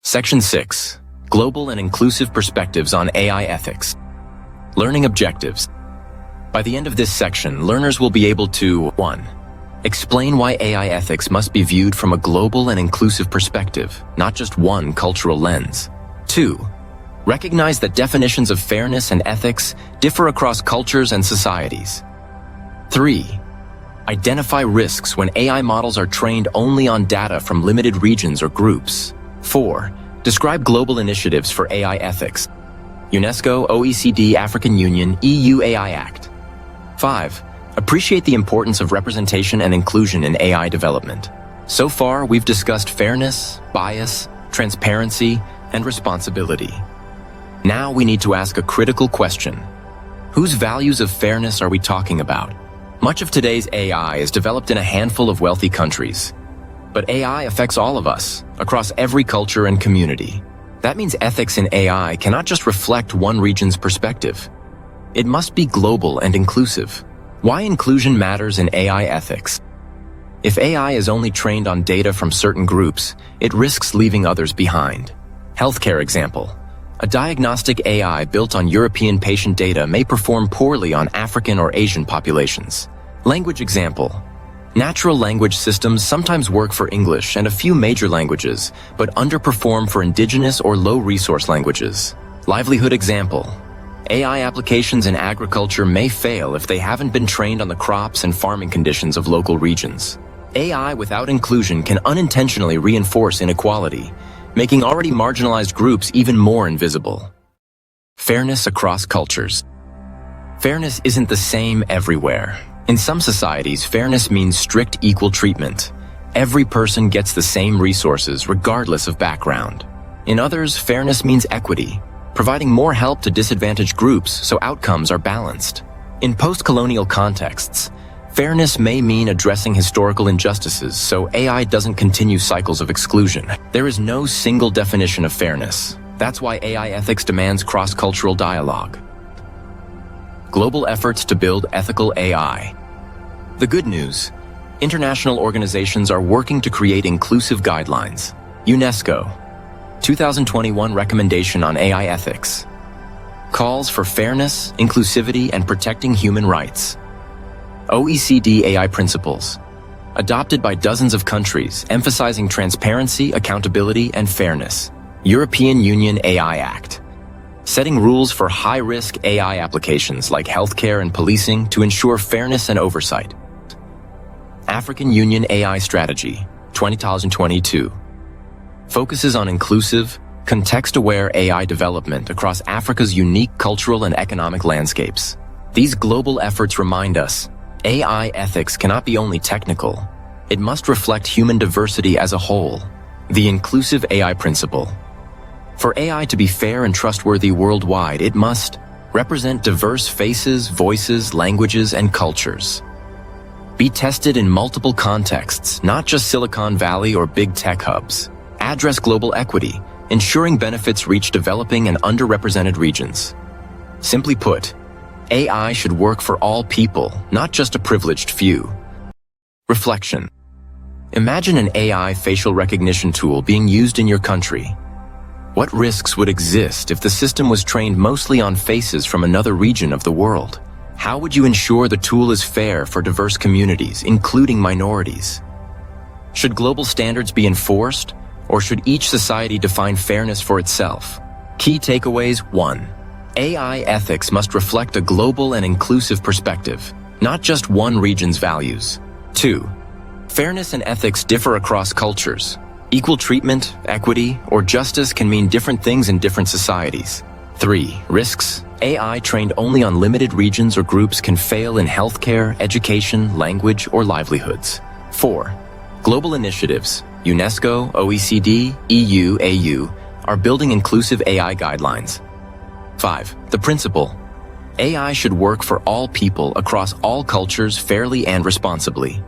Section 6. Global and Inclusive Perspectives on AI Ethics. Learning Objectives. By the end of this section, learners will be able to 1. Explain why AI ethics must be viewed from a global and inclusive perspective, not just one cultural lens. 2. Recognize that definitions of fairness and ethics differ across cultures and societies. 3. Identify risks when AI models are trained only on data from limited regions or groups. 4. Describe global initiatives for AI ethics. UNESCO, OECD, African Union, EU AI Act. 5. Appreciate the importance of representation and inclusion in AI development. So far, we've discussed fairness, bias, transparency, and responsibility. Now we need to ask a critical question. Whose values of fairness are we talking about? Much of today's AI is developed in a handful of wealthy countries. But AI affects all of us, across every culture and community. That means ethics in AI cannot just reflect one region's perspective. It must be global and inclusive. Why inclusion matters in AI ethics. If AI is only trained on data from certain groups, it risks leaving others behind. Healthcare example. A diagnostic AI built on European patient data may perform poorly on African or Asian populations. Language example. Natural language systems sometimes work for English and a few major languages, but underperform for indigenous or low-resource languages. Livelihood example. AI applications in agriculture may fail if they haven't been trained on the crops and farming conditions of local regions. AI without inclusion can unintentionally reinforce inequality, making already marginalized groups even more invisible. Fairness across cultures. Fairness isn't the same everywhere. In some societies, fairness means strict equal treatment. Every person gets the same resources regardless of background. In others, fairness means equity, providing more help to disadvantaged groups so outcomes are balanced. In post-colonial contexts, fairness may mean addressing historical injustices so AI doesn't continue cycles of exclusion. There is no single definition of fairness. That's why AI ethics demands cross-cultural dialogue. Global efforts to build ethical AI. The good news: international organizations are working to create inclusive guidelines. UNESCO, 2021 Recommendation on AI Ethics. Calls for fairness, inclusivity, and protecting human rights. OECD AI Principles, adopted by dozens of countries, emphasizing transparency, accountability, and fairness. European Union AI Act, setting rules for high-risk AI applications like healthcare and policing to ensure fairness and oversight. African Union AI Strategy, 2022, focuses on inclusive, context-aware AI development across Africa's unique cultural and economic landscapes. These global efforts remind us, AI ethics cannot be only technical. It must reflect human diversity as a whole. The Inclusive AI Principle. For AI to be fair and trustworthy worldwide, it must represent diverse faces, voices, languages, and cultures. Be tested in multiple contexts, not just Silicon Valley or big tech hubs. Address global equity, ensuring benefits reach developing and underrepresented regions. Simply put, AI should work for all people, not just a privileged few. Reflection. Imagine an AI facial recognition tool being used in your country. What risks would exist if the system was trained mostly on faces from another region of the world? How would you ensure the tool is fair for diverse communities, including minorities? Should global standards be enforced, or should each society define fairness for itself? Key takeaways: 1. AI ethics must reflect a global and inclusive perspective, not just one region's values. 2. Fairness and ethics differ across cultures. Equal treatment, equity, or justice can mean different things in different societies. 3. Risks. AI trained only on limited regions or groups can fail in healthcare, education, language, or livelihoods. 4. Global initiatives, UNESCO, OECD, EU, AU, are building inclusive AI guidelines. 5. The principle. AI should work for all people across all cultures fairly and responsibly.